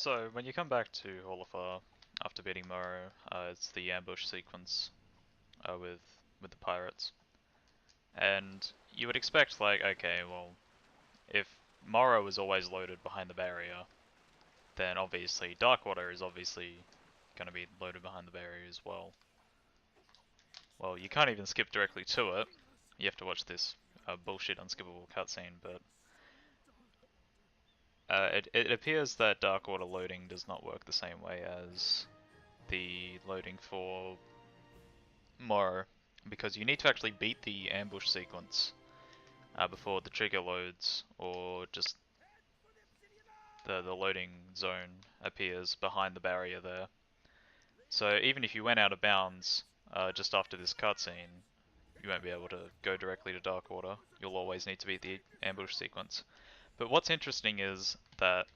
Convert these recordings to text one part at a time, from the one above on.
So when you come back to Holophar after beating Moro, it's the ambush sequence with the pirates, and you would expect like, okay, well, if Moro is always loaded behind the barrier, then obviously Darkwater is obviously going to be loaded behind the barrier as well. Well, you can't even skip directly to it. You have to watch this bullshit unskippable cutscene, but it appears that Darkwater loading does not work the same way as the loading for Moro, because you need to actually beat the ambush sequence before the trigger loads, or just the loading zone appears behind the barrier there. So even if you went out of bounds just after this cutscene, you won't be able to go directly to Darkwater. You'll always need to beat the ambush sequence. But what's interesting is that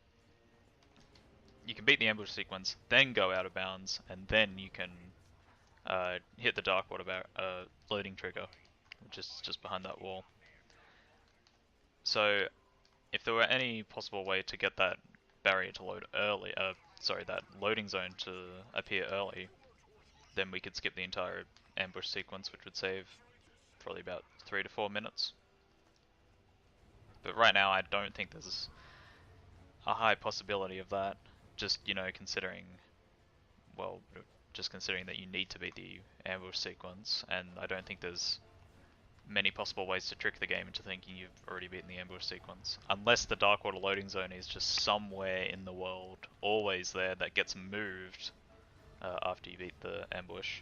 you can beat the ambush sequence, then go out of bounds, and then you can hit the Darkwater loading trigger, which is just behind that wall. So if there were any possible way to get that barrier to load early, that loading zone to appear early, then we could skip the entire ambush sequence, which would save probably about 3 to 4 minutes. But right now I don't think there's a high possibility of that, just, well, just considering that you need to beat the ambush sequence, and I don't think there's many possible ways to trick the game into thinking you've already beaten the ambush sequence. Unless the Darkwater loading zone is just somewhere in the world, always there, that gets moved after you beat the ambush.